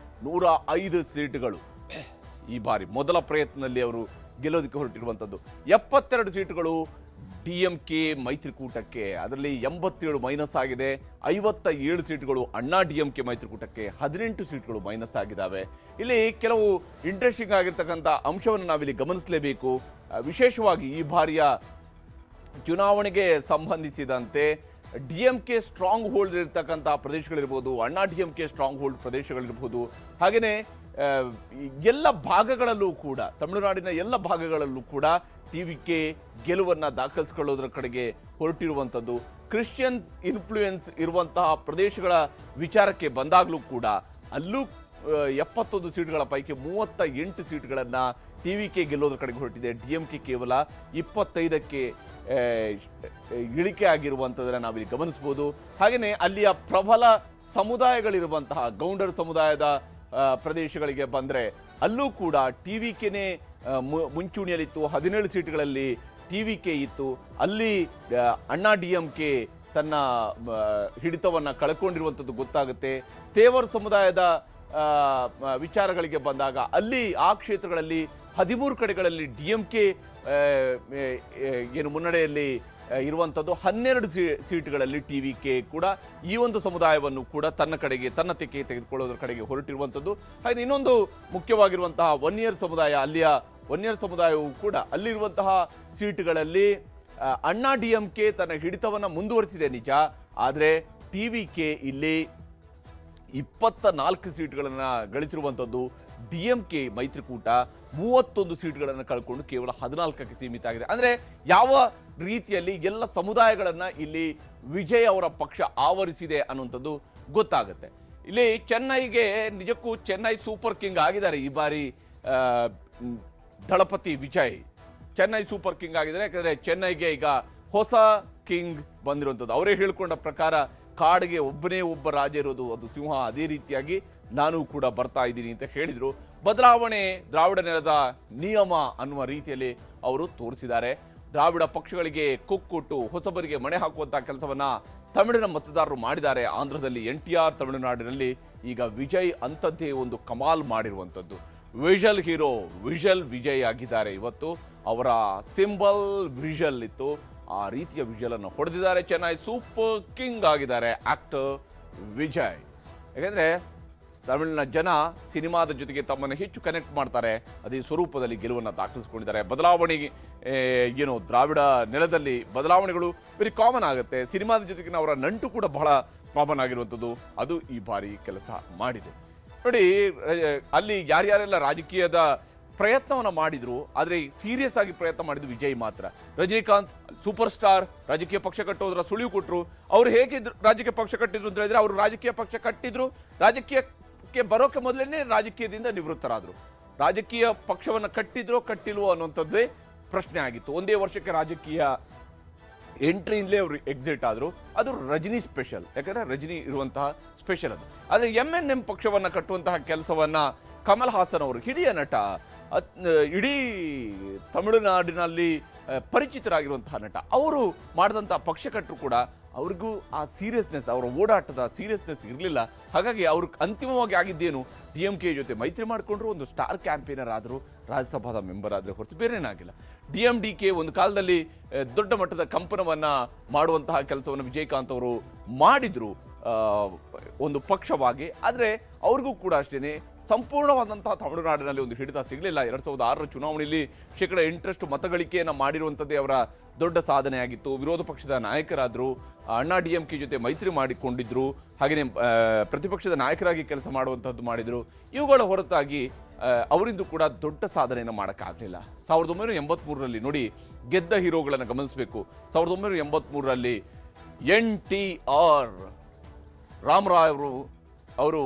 105 ಸೀಟ್ಗಳು ಈ ಬಾರಿ ಮೊದಲ ಪ್ರಯತ್ನದಲ್ಲಿ ಅವರು ಗೆಲ್ಲೋದಕ್ಕೆ ಹೊರಟಿರುವಂಥದ್ದು. 72 ಸೀಟುಗಳು ಡಿಎಂಕೆ ಮೈತ್ರಿಕೂಟಕ್ಕೆ, ಅದರಲ್ಲಿ 87 ಮೈನಸ್ ಆಗಿದೆ. 57 ಸೀಟುಗಳು ಅಣ್ಣಾ ಡಿಎಂಕೆ ಮೈತ್ರಿಕೂಟಕ್ಕೆ, 18 ಸೀಟುಗಳು ಮೈನಸ್ ಆಗಿದ್ದಾವೆ. ಇಲ್ಲಿ ಕೆಲವು ಇಂಟ್ರೆಸ್ಟಿಂಗ್ ಆಗಿರ್ತಕ್ಕಂಥ ಅಂಶವನ್ನು ನಾವಿಲ್ಲಿ ಗಮನಿಸಲೇಬೇಕು. ವಿಶೇಷವಾಗಿ ಈ ಬಾರಿಯ ಚುನಾವಣೆಗೆ ಸಂಬಂಧಿಸಿದಂತೆ ಡಿಎಂಕೆ ಸ್ಟ್ರಾಂಗ್ ಹೋಲ್ಡ್ ಇರತಕ್ಕಂತಹ ಪ್ರದೇಶಗಳಿರ್ಬೋದು, ಅಣ್ಣಾ ಡಿಎಂಕೆ ಸ್ಟ್ರಾಂಗ್ ಹೋಲ್ಡ್ ಪ್ರದೇಶಗಳಿರ್ಬೋದು, ಹಾಗೆಯೇ ಎಲ್ಲ ಭಾಗಗಳಲ್ಲೂ ಕೂಡ, ತಮಿಳುನಾಡಿನ ಎಲ್ಲ ಭಾಗಗಳಲ್ಲೂ ಕೂಡ ಟಿವಿಕೆ ಗೆಲುವನ್ನ ದಾಖಲಿಸಿಕೊಳ್ಳೋದ್ರ ಕಡೆಗೆ ಹೊರಟಿರುವಂಥದ್ದು. ಕ್ರಿಶ್ಚಿಯನ್ ಇನ್ಫ್ಲೂಯೆನ್ಸ್ ಇರುವಂತಹ ಪ್ರದೇಶಗಳ ವಿಚಾರಕ್ಕೆ ಬಂದಾಗಲೂ ಕೂಡ ಅಲ್ಲೂ 71 ಸೀಟ್ಗಳ ಪೈಕಿ 38 ಸೀಟ್ಗಳನ್ನು ಟಿವಿಕೆ ಗೆಲ್ಲೋದ್ರ ಕಡೆಗೆ ಹೊರಟಿದೆ. ಡಿಎಂಕೆ ಕೇವಲ 25ಕ್ಕೆ ಇಳಿಕೆ ಆಗಿರುವಂಥದ್ದನ್ನು ನಾವಿಲ್ಲಿ ಗಮನಿಸಬಹುದು. ಹಾಗೆಯೇ ಅಲ್ಲಿಯ ಪ್ರಬಲ ಸಮುದಾಯಗಳಿರುವಂತಹ ಗೌಂಡರ್ ಸಮುದಾಯದ ಪ್ರದೇಶಗಳಿಗೆ ಬಂದರೆ ಅಲ್ಲೂ ಕೂಡ ಟಿವಿಕೆನೇ ಮುಂಚೂಣಿಯಲ್ಲಿತ್ತು. 17 ಸೀಟ್ಗಳಲ್ಲಿ ಟಿವಿಕೆ ಇತ್ತು. ಅಲ್ಲಿ ಅಣ್ಣಾ ಡಿಎಂಕೆ ತನ್ನ ಹಿಡಿತವನ್ನು ಕಳ್ಕೊಂಡಿರುವಂಥದ್ದು ಗೊತ್ತಾಗುತ್ತೆ. ತೇವರ್ ಸಮುದಾಯದ ವಿಚಾರಗಳಿಗೆ ಬಂದಾಗ ಅಲ್ಲಿ ಆ ಕ್ಷೇತ್ರಗಳಲ್ಲಿ 13 ಕಡೆಗಳಲ್ಲಿ ಡಿಎಂಕೆ ಏನು ಮುನ್ನಡೆಯಲ್ಲಿ ಇರುವಂಥದ್ದು. 12 ಸೀಟ್ಗಳಲ್ಲಿ ಟಿವಿಕೆ ಕೂಡ ಈ ಒಂದು ಸಮುದಾಯವನ್ನು ಕೂಡ ತನ್ನ ಕಡೆಗೆ, ತನ್ನ ತೆಕ್ಕೆ ತೆಗೆದುಕೊಳ್ಳೋದ್ರ ಕಡೆಗೆ ಹೊರಟಿರುವಂಥದ್ದು. ಹಾಗೆ ಇನ್ನೊಂದು ಮುಖ್ಯವಾಗಿರುವಂತಹ ವನ್ನಿಯರ್ ಸಮುದಾಯ, ಅಲ್ಲಿಯ ವನ್ಯರ್ ಸಮುದಾಯವು ಕೂಡ ಅಲ್ಲಿರುವಂತಹ ಸೀಟ್ಗಳಲ್ಲಿ ಅಣ್ಣಾ ಡಿಎಂಕೆ ತನ್ನ ಹಿಡಿತವನ್ನ ಮುಂದುವರಿಸಿದೆ ನಿಜ. ಆದರೆ ಟಿವಿಕೆ ಇಲ್ಲಿ 24 ಸೀಟ್ಗಳನ್ನು ಗಳಿಸಿರುವಂಥದ್ದು. ಡಿಎಂಕೆ ಮೈತ್ರಿಕೂಟ 31 ಸೀಟ್ಗಳನ್ನು ಕಳ್ಕೊಂಡು ಕೇವಲ 14ಕ್ಕೆ ಸೀಮಿತ ಆಗಿದೆ. ಅಂದ್ರೆ ಯಾವ ರೀತಿಯಲ್ಲಿ ಎಲ್ಲ ಸಮುದಾಯಗಳನ್ನ ಇಲ್ಲಿ ವಿಜಯ್ ಅವರ ಪಕ್ಷ ಆವರಿಸಿದೆ ಅನ್ನುವಂಥದ್ದು ಗೊತ್ತಾಗುತ್ತೆ. ಇಲ್ಲಿ ಚೆನ್ನೈಗೆ ನಿಜಕ್ಕೂ ಚೆನ್ನೈ ಸೂಪರ್ ಕಿಂಗ್ ಆಗಿದ್ದಾರೆ ಈ ಬಾರಿ. ದಳಪತಿ ವಿಜಯ್ ಚೆನ್ನೈ ಸೂಪರ್ ಕಿಂಗ್ ಆಗಿದ್ದಾರೆ. ಯಾಕಂದ್ರೆ ಚೆನ್ನೈಗೆ ಈಗ ಹೊಸ ಕಿಂಗ್ ಬಂದಿರುವಂಥದ್ದು. ಅವರೇ ಹೇಳ್ಕೊಂಡ ಪ್ರಕಾರ ಕಾಡಿಗೆ ಒಬ್ಬನೇ ಒಬ್ಬ ರಾಜ ಇರೋದು, ಅದು ಸಿಂಹ. ಅದೇ ರೀತಿಯಾಗಿ ನಾನು ಕೂಡ ಬರ್ತಾ ಇದ್ದೀನಿ ಅಂತ ಹೇಳಿದ್ರು. ಬದಲಾವಣೆ ದ್ರಾವಿಡ ನೆಲದ ನಿಯಮ ಅನ್ನುವ ರೀತಿಯಲ್ಲಿ ಅವರು ತೋರಿಸಿದ್ದಾರೆ. ದ್ರಾವಿಡ ಪಕ್ಷಗಳಿಗೆ ಕೊಟ್ಟು ಹೊಸಬರಿಗೆ ಮಣೆ ಹಾಕುವಂತಹ ಕೆಲಸವನ್ನ ತಮಿಳಿನ ಮತದಾರರು ಮಾಡಿದ್ದಾರೆ. ಆಂಧ್ರದಲ್ಲಿ NTR, ತಮಿಳುನಾಡಿನಲ್ಲಿ ಈಗ ವಿಜಯ್ ಅಂಥದ್ದೇ ಒಂದು ಕಮಾಲ್ ಮಾಡಿರುವಂಥದ್ದು. ವಿಜಲ್ ಹೀರೋ, ವಿಜಲ್ ವಿಜಯ್ ಆಗಿದ್ದಾರೆ. ಇವತ್ತು ಅವರ ಸಿಂಬಲ್ ವಿಜಲ್ ಇತ್ತು, ಆ ರೀತಿಯ ವಿಜಲ್ ಅನ್ನು ಹೊಡೆದಿದ್ದಾರೆ. ಚೆನ್ನೈ ಸೂಪರ್ ಕಿಂಗ್ ಆಗಿದ್ದಾರೆ ಆಕ್ಟರ್ ವಿಜಯ್. ಯಾಕಂದ್ರೆ ತಮಿಳಿನ ಜನ ಸಿನಿಮಾದ ಜೊತೆಗೆ ತಮ್ಮನ್ನು ಹೆಚ್ಚು ಕನೆಕ್ಟ್ ಮಾಡ್ತಾರೆ. ಅದೇ ಸ್ವರೂಪದಲ್ಲಿ ಗೆಲುವನ್ನು ದಾಖಲಿಸಿಕೊಂಡಿದ್ದಾರೆ. ಬದಲಾವಣೆಗೆ ಏನು ದ್ರಾವಿಡ ನೆಲದಲ್ಲಿ ಬದಲಾವಣೆಗಳು ವೆರಿ ಕಾಮನ್ ಆಗುತ್ತೆ. ಸಿನಿಮಾದ ಜೊತೆಗಿನ ಅವರ ನಂಟು ಕೂಡ ಬಹಳ ಕಾಮನ್ ಆಗಿರುವಂಥದ್ದು. ಅದು ಈ ಬಾರಿ ಕೆಲಸ ಮಾಡಿದೆ. ನೋಡಿ, ಅಲ್ಲಿ ಯಾರ್ಯಾರೆಲ್ಲ ರಾಜಕೀಯದ ಪ್ರಯತ್ನವನ್ನು ಮಾಡಿದ್ರು, ಆದರೆ ಸೀರಿಯಸ್ ಆಗಿ ಪ್ರಯತ್ನ ಮಾಡಿದ್ರು ವಿಜಯ್ ಮಾತ್ರ. ರಜನಿಕಾಂತ್ ಸೂಪರ್ ಸ್ಟಾರ್, ರಾಜಕೀಯ ಪಕ್ಷ ಕಟ್ಟೋದ್ರ ಸುಳಿವು ಕೊಟ್ಟರು. ಅವರು ಹೇಗೆ ರಾಜಕೀಯ ಪಕ್ಷ ಕಟ್ಟಿದ್ರು ಅಂತ ಹೇಳಿದ್ರೆ, ಅವರು ರಾಜಕೀಯ ಪಕ್ಷ ಕಟ್ಟಿದ್ರು, ರಾಜಕೀಯಕ್ಕೆ ಬರೋಕೆ ಮೊದಲೇ ರಾಜಕೀಯದಿಂದ ನಿವೃತ್ತರಾದರು. ರಾಜಕೀಯ ಪಕ್ಷವನ್ನು ಕಟ್ಟಿದ್ರೋ ಕಟ್ಟಿಲ್ವೋ ಅನ್ನುವಂಥದ್ದೇ ಪ್ರಶ್ನೆ ಆಗಿತ್ತು. ಒಂದೇ ವರ್ಷಕ್ಕೆ ರಾಜಕೀಯ ಎಂಟ್ರಿಯಿಂದಲೇ ಅವರು ಎಕ್ಸಿಟ್ ಆದರು. ಅದು ರಜನಿ ಸ್ಪೆಷಲ್, ಯಾಕಂದ್ರೆ ರಜನಿ ಇರುವಂತಹ ಸ್ಪೆಷಲ್ ಅದು. ಆದರೆ MNM ಪಕ್ಷವನ್ನು ಕಟ್ಟುವಂತಹ ಕೆಲಸವನ್ನ ಕಮಲ್ ಹಾಸನ್ ಅವರು, ಹಿರಿಯ ನಟ, ಇಡೀ ತಮಿಳುನಾಡಿನಲ್ಲಿ ಪರಿಚಿತರಾಗಿರುವಂತಹ ನಟ, ಅವರು ಮಾಡಿದಂತಹ ಪಕ್ಷ ಕಟ್ಟರು ಕೂಡ ಅವ್ರಿಗೂ ಆ ಸೀರಿಯಸ್ನೆಸ್, ಅವರ ಓಡಾಟದ ಸೀರಿಯಸ್ನೆಸ್ ಇರಲಿಲ್ಲ. ಹಾಗಾಗಿ ಅವ್ರು ಅಂತಿಮವಾಗಿ ಆಗಿದ್ದೇನು, DMK ಜೊತೆ ಮೈತ್ರಿ ಮಾಡಿಕೊಂಡ್ರು, ಒಂದು ಸ್ಟಾರ್ ಕ್ಯಾಂಪೇನರ್ ಆದರು, ರಾಜ್ಯಸಭಾದ ಮೆಂಬರ್ ಆದರೆ ಹೊರತು ಬೇರೇನಾಗಿಲ್ಲ. DMDK ಒಂದು ಕಾಲದಲ್ಲಿ ದೊಡ್ಡ ಮಟ್ಟದ ಕಂಪನವನ್ನ ಮಾಡುವಂತಹ ಕೆಲಸವನ್ನು ವಿಜಯಕಾಂತ್ ಅವರು ಮಾಡಿದ್ರು ಒಂದು ಪಕ್ಷವಾಗಿ. ಆದರೆ ಅವ್ರಿಗೂ ಕೂಡ ಅಷ್ಟೇನೆ ಸಂಪೂರ್ಣವಾದಂತಹ ತಮಿಳುನಾಡಿನಲ್ಲಿ ಒಂದು ಹಿಡಿತ ಸಿಗಲಿಲ್ಲ. 2006ರ ಚುನಾವಣೆಯಲ್ಲಿ 8% ಮತಗಳಿಕೆಯನ್ನು ಮಾಡಿರುವಂಥದ್ದೇ ಅವರ ದೊಡ್ಡ ಸಾಧನೆಯಾಗಿತ್ತು. ವಿರೋಧ ಪಕ್ಷದ ನಾಯಕರಾದರು, ಅಣ್ಣಾ DMK ಜೊತೆ ಮೈತ್ರಿ ಮಾಡಿಕೊಂಡಿದ್ರು, ಹಾಗೆಯೇ ಪ್ರತಿಪಕ್ಷದ ನಾಯಕರಾಗಿ ಕೆಲಸ ಮಾಡುವಂಥದ್ದು ಮಾಡಿದರು. ಇವುಗಳ ಹೊರತಾಗಿ ಅವರಿಂದು ಕೂಡ ದೊಡ್ಡ ಸಾಧನೆಯನ್ನು ಮಾಡೋಕ್ಕಾಗಲಿಲ್ಲ. 1983ರಲ್ಲಿ ನೋಡಿ, ಗೆದ್ದ ಹೀರೋಗಳನ್ನು ಗಮನಿಸಬೇಕು. 1983ರಲ್ಲಿ NTR ರಾಮರಾವ್ ಅವರು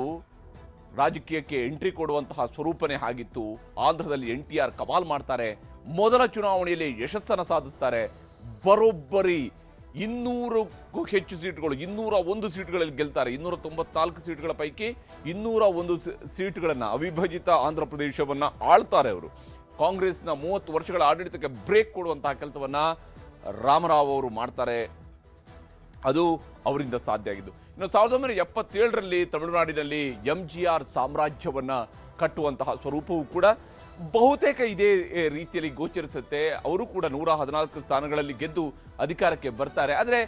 ರಾಜಕೀಯಕ್ಕೆ ಎಂಟ್ರಿ ಕೊಡುವಂತಹ ಸ್ವರೂಪನೇ ಆಗಿತ್ತು. ಆಂಧ್ರದಲ್ಲಿ NTR ಕಮಾಲ್ ಮಾಡ್ತಾರೆ. ಮೊದಲ ಚುನಾವಣೆಯಲ್ಲಿ ಯಶಸ್ಸನ್ನು ಸಾಧಿಸ್ತಾರೆ. ಬರೋಬ್ಬರಿ 200ಕ್ಕೂ ಹೆಚ್ಚು ಸೀಟ್ಗಳು, 201 ಸೀಟ್ಗಳಲ್ಲಿ ಗೆಲ್ತಾರೆ. 294 ಸೀಟ್ಗಳ ಪೈಕಿ 201 ಸೀಟ್ಗಳನ್ನು ಅವಿಭಜಿತ ಆಂಧ್ರ ಪ್ರದೇಶವನ್ನು ಆಳ್ತಾರೆ ಅವರು. ಕಾಂಗ್ರೆಸ್ನ 30 ವರ್ಷಗಳ ಆಡಳಿತಕ್ಕೆ ಬ್ರೇಕ್ ಕೊಡುವಂತಹ ಕೆಲಸವನ್ನ ರಾಮರಾವ್ ಅವರು ಮಾಡ್ತಾರೆ. ಅದು ಅವರಿಂದ ಸಾಧ್ಯ ಆಗಿದ್ದು. ಇನ್ನು 1977ರಲ್ಲಿ ತಮಿಳುನಾಡಿನಲ್ಲಿ MGR ಸಾಮ್ರಾಜ್ಯವನ್ನ ಕಟ್ಟುವಂತಹ ಸ್ವರೂಪವೂ ಕೂಡ ಬಹುತೇಕ ಇದೇ ರೀತಿಯಲ್ಲಿ ಗೋಚರಿಸುತ್ತೆ. ಅವರು ಕೂಡ 114 ಸ್ಥಾನಗಳಲ್ಲಿ ಗೆದ್ದು ಅಧಿಕಾರಕ್ಕೆ ಬರ್ತಾರೆ. ಆದರೆ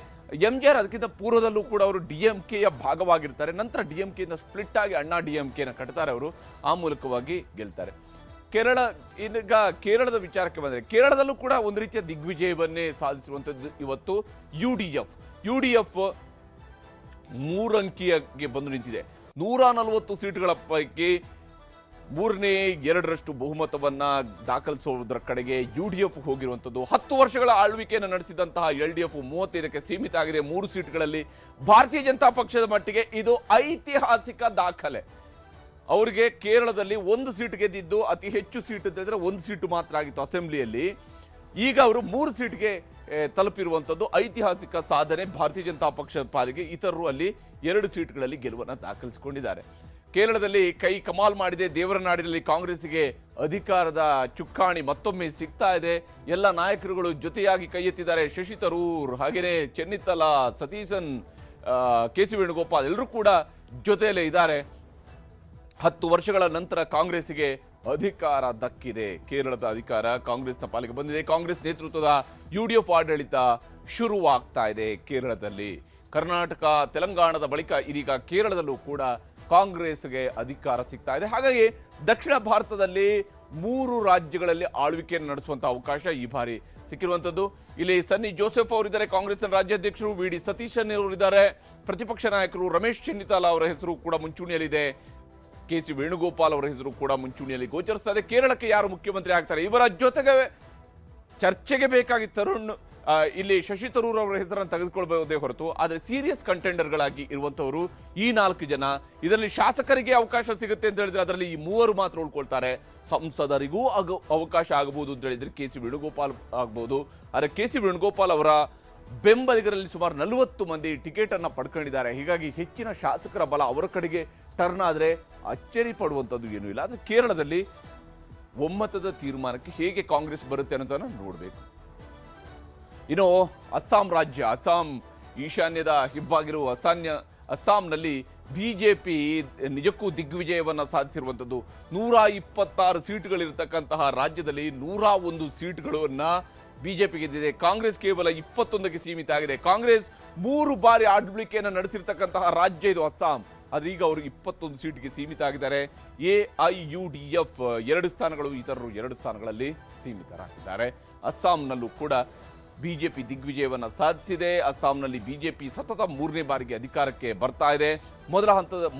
MGR ಅದಕ್ಕಿಂತ ಪೂರ್ವದಲ್ಲೂ ಕೂಡ ಅವರು DMKಯ ಭಾಗವಾಗಿರ್ತಾರೆ. ನಂತರ DMKಯಿಂದ ಸ್ಪ್ಲಿಟ್ ಆಗಿ ಅಣ್ಣಾ DMKನ ಕಟ್ತಾರೆ ಅವರು. ಆ ಮೂಲಕವಾಗಿ ಗೆಲ್ತಾರೆ. ಈಗ ಕೇರಳದ ವಿಚಾರಕ್ಕೆ ಬಂದರೆ, ಕೇರಳದಲ್ಲೂ ಕೂಡ ಒಂದು ರೀತಿಯ ದಿಗ್ವಿಜಯವನ್ನೇ ಸಾಧಿಸಿರುವಂಥದ್ದು ಇವತ್ತು UDF 3 ಅಂಕಿಗೆ ಬಂದು ನಿಂತಿದೆ. 140 ಸೀಟುಗಳ ಪೈಕಿ 2/3 ಬಹುಮತವನ್ನ ದಾಖಲಿಸುವುದರ ಕಡೆಗೆ UDF ಹೋಗಿರುವಂಥದ್ದು. 10 ವರ್ಷಗಳ ಆಳ್ವಿಕೆಯನ್ನು ನಡೆಸಿದಂತಹ LDF 35ಕ್ಕೆ ಸೀಮಿತ ಆಗಿದೆ. 3 ಸೀಟ್ಗಳಲ್ಲಿ. ಭಾರತೀಯ ಜನತಾ ಪಕ್ಷದ ಮಟ್ಟಿಗೆ ಇದು ಐತಿಹಾಸಿಕ ದಾಖಲೆ. ಅವರಿಗೆ ಕೇರಳದಲ್ಲಿ 1 ಸೀಟ್ ಗೆದ್ದಿದ್ದು, ಅತಿ ಹೆಚ್ಚು ಸೀಟ್ ಇದ್ದರೆ 1 ಸೀಟು ಮಾತ್ರ ಆಗಿತ್ತು ಅಸೆಂಬ್ಲಿಯಲ್ಲಿ. ಈಗ ಅವರು 3 ಸೀಟ್ಗೆ ತಲುಪಿರುವಂಥದ್ದು ಐತಿಹಾಸಿಕ ಸಾಧನೆ ಭಾರತೀಯ ಜನತಾ ಪಕ್ಷದ ಪಾಲಿಗೆ. ಇತರರು ಅಲ್ಲಿ 2 ಸೀಟ್ಗಳಲ್ಲಿ ಗೆಲುವನ್ನು ದಾಖಲಿಸಿಕೊಂಡಿದ್ದಾರೆ. ಕೇರಳದಲ್ಲಿ ಕೈ ಕಮಾಲ್ ಮಾಡಿದೆ. ದೇವರನಾಡಿನಲ್ಲಿ ಕಾಂಗ್ರೆಸ್ಗೆ ಅಧಿಕಾರದ ಚುಕ್ಕಾಣಿ ಮತ್ತೊಮ್ಮೆ ಸಿಗ್ತಾ ಇದೆ. ಎಲ್ಲ ನಾಯಕರುಗಳು ಜೊತೆಯಾಗಿ ಕೈ ಎತ್ತಿದ್ದಾರೆ. ಶಶಿ ತರೂರ್, ಹಾಗೆಯೇ ಚೆನ್ನಿತ್ತಲ, ಸತೀಶನ್, KC ವೇಣುಗೋಪಾಲ್ ಎಲ್ಲರೂ ಕೂಡ ಜೊತೆಯಲ್ಲೇ ಇದ್ದಾರೆ. 10 ವರ್ಷಗಳ ನಂತರ ಕಾಂಗ್ರೆಸ್ಗೆ ಅಧಿಕಾರ ದಕ್ಕಿದೆ. ಕೇರಳದ ಅಧಿಕಾರ ಕಾಂಗ್ರೆಸ್ನ ಪಾಲಿಗೆ ಬಂದಿದೆ. ಕಾಂಗ್ರೆಸ್ ನೇತೃತ್ವದ UDF ಆಡಳಿತ ಶುರುವಾಗ್ತಾ ಇದೆ ಕೇರಳದಲ್ಲಿ. ಕರ್ನಾಟಕ, ತೆಲಂಗಾಣದ ಬಳಿಕ ಇದೀಗ ಕೇರಳದಲ್ಲೂ ಕೂಡ ಕಾಂಗ್ರೆಸ್ಗೆ ಅಧಿಕಾರ ಸಿಗ್ತಾ ಇದೆ. ಹಾಗಾಗಿ ದಕ್ಷಿಣ ಭಾರತದಲ್ಲಿ 3 ರಾಜ್ಯಗಳಲ್ಲಿ ಆಳ್ವಿಕೆಯನ್ನು ನಡೆಸುವಂತಹ ಅವಕಾಶ ಈ ಬಾರಿ ಸಿಕ್ಕಿರುವಂತದ್ದು. ಇಲ್ಲಿ ಸನ್ನಿ ಜೋಸೆಫ್ ಅವರಿದ್ದಾರೆ, ಕಾಂಗ್ರೆಸ್ನ ರಾಜ್ಯಾಧ್ಯಕ್ಷರು. ವಿ.ಡಿ. ಸತೀಶನ್ ಅವರಿದ್ದಾರೆ, ಪ್ರತಿಪಕ್ಷ ನಾಯಕರು. ರಮೇಶ್ ಚೆನ್ನಿತಾಲ ಅವರ ಹೆಸರು ಕೂಡ ಮುಂಚೂಣಿಯಲ್ಲಿದೆ. ಕೆ.ಸಿ. ವೇಣುಗೋಪಾಲ್ ಅವರ ಹೆಸರು ಕೂಡ ಮುಂಚೂಣಿಯಲ್ಲಿ ಗೋಚರಿಸ್ತಾ ಇದೆ. ಕೇರಳಕ್ಕೆ ಯಾರು ಮುಖ್ಯಮಂತ್ರಿ ಆಗ್ತಾರೆ, ಇವರ ಜೊತೆಗೆ ಚರ್ಚೆಗೆ ಬೇಕಾಗಿ ಇಲ್ಲಿ ಶಶಿ ತರೂರ್ ಅವರ ಹೆಸರನ್ನು ತೆಗೆದುಕೊಳ್ಬಹುದೇ ಹೊರತು, ಆದರೆ ಸೀರಿಯಸ್ ಕಂಟೆಂಡರ್ಗಳಾಗಿ ಇರುವಂತವರು ಈ 4 ಜನ. ಇದರಲ್ಲಿ ಶಾಸಕರಿಗೆ ಅವಕಾಶ ಸಿಗುತ್ತೆ ಅಂತ ಹೇಳಿದ್ರೆ ಅದರಲ್ಲಿ ಈ 3 ಮಾತ್ರ ಉಳ್ಕೊಳ್ತಾರೆ. ಸಂಸದರಿಗೂ ಅವಕಾಶ ಆಗಬಹುದು ಅಂತ ಹೇಳಿದ್ರೆ ಕೆ.ಸಿ. ವೇಣುಗೋಪಾಲ್ ಆಗಬಹುದು. ಆದರೆ ಕೆ.ಸಿ. ವೇಣುಗೋಪಾಲ್ ಅವರ ಬೆಂಬಲಿಗರಲ್ಲಿ ಸುಮಾರು 40 ಮಂದಿ ಟಿಕೆಟ್ ಅನ್ನ ಪಡ್ಕೊಂಡಿದ್ದಾರೆ. ಹೀಗಾಗಿ ಹೆಚ್ಚಿನ ಶಾಸಕರ ಬಲ ಅವರ ಕಡೆಗೆ ಟರ್ನ್ ಆದ್ರೆ ಅಚ್ಚರಿ ಪಡುವಂಥದ್ದು ಏನೂ ಇಲ್ಲ. ಆದರೆ ಕೇರಳದಲ್ಲಿ ಒಮ್ಮತದ ತೀರ್ಮಾನಕ್ಕೆ ಹೇಗೆ ಕಾಂಗ್ರೆಸ್ ಬರುತ್ತೆ ಅನ್ನೋದನ್ನ ನೋಡಬೇಕು. ಇನ್ನು ಅಸ್ಸಾಂ ರಾಜ್ಯ, ಅಸ್ಸಾಂ ಈಶಾನ್ಯದ ಹಿಬ್ಬಾಗಿರುವ ಅಸ್ಸಾಂನಲ್ಲಿ ಬಿಜೆಪಿ ನಿಜಕ್ಕೂ ದಿಗ್ವಿಜಯವನ್ನ ಸಾಧಿಸಿರುವಂಥದ್ದು. 126 ಸೀಟುಗಳಿರ್ತಕ್ಕಂತಹ ರಾಜ್ಯದಲ್ಲಿ 101 ಸೀಟುಗಳನ್ನ ಬಿಜೆಪಿ ಗೆದ್ದಿದೆ. ಕಾಂಗ್ರೆಸ್ ಕೇವಲ 21ಕ್ಕೆ ಸೀಮಿತ ಆಗಿದೆ. ಕಾಂಗ್ರೆಸ್ 3 ಬಾರಿ ಆಳ್ವಿಕೆಯನ್ನು ನಡೆಸಿರ್ತಕ್ಕಂತಹ ರಾಜ್ಯ ಇದು ಅಸ್ಸಾಂ. ಆದ್ರೆ ಈಗ ಅವರು 21 ಸೀಟ್ಗೆ ಸೀಮಿತ ಆಗಿದ್ದಾರೆ. AIUDF 2 ಸ್ಥಾನಗಳು, ಇತರರು 2 ಸ್ಥಾನಗಳಲ್ಲಿ ಸೀಮಿತರಾಗಿದ್ದಾರೆ. ಅಸ್ಸಾಂನಲ್ಲೂ ಕೂಡ ಬಿಜೆಪಿ ದಿಗ್ವಿಜಯವನ್ನ ಸಾಧಿಸಿದೆ. ಅಸ್ಸಾಂನಲ್ಲಿ ಬಿಜೆಪಿ ಸತತ 3ನೇ ಬಾರಿಗೆ ಅಧಿಕಾರಕ್ಕೆ ಬರ್ತಾ ಇದೆ.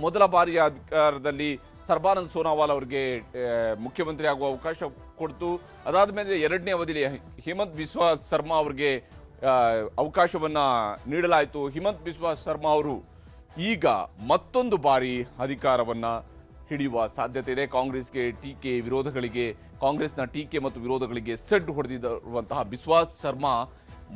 ಮೊದಲ ಬಾರಿಯ ಅಧಿಕಾರದಲ್ಲಿ ಸರ್ಬಾನಂದ್ ಸೋನಾವಾಲ್ ಅವರಿಗೆ ಮುಖ್ಯಮಂತ್ರಿ ಆಗುವ ಅವಕಾಶ ಕೊಡ್ತು. ಅದಾದ ಮೇಲೆ 2ನೇ ಅವಧಿಯಲ್ಲಿ ಹಿಮಂತ್ ಬಿಸ್ವಾ ಶರ್ಮಾ ಅವರಿಗೆ ಅವಕಾಶವನ್ನ ನೀಡಲಾಯಿತು. ಹಿಮಂತ್ ಬಿಸ್ವಾ ಶರ್ಮಾ ಅವರು ಈಗ ಮತ್ತೊಂದು ಬಾರಿ ಅಧಿಕಾರವನ್ನ ಹಿಡಿಯುವ ಸಾಧ್ಯತೆ ಇದೆ. ಕಾಂಗ್ರೆಸ್ನ ಟೀಕೆ ಮತ್ತು ವಿರೋಧಗಳಿಗೆ ಸೆಡ್ ಹೊಡೆದಿರುವಂತಹ ಬಿಸ್ವಾಸ್ ಶರ್ಮಾ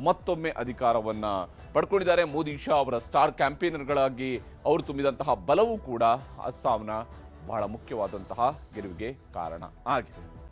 ಮತ್ತೊಮ್ಮೆ ಅಧಿಕಾರವನ್ನ ಪಡ್ಕೊಂಡಿದ್ದಾರೆ. ಮೋದಿ ಶಾ ಅವರ ಸ್ಟಾರ್ ಕ್ಯಾಂಪೇನರ್ಗಳಾಗಿ ಅವರು ತುಂಬಿದಂತಹ ಬಲವೂ ಕೂಡ ಅಸ್ಸಾಂನ ಬಹಳ ಮುಖ್ಯವಾದಂತಹ ಗೆಲುವಿಗೆ ಕಾರಣ ಆಗಿದೆ.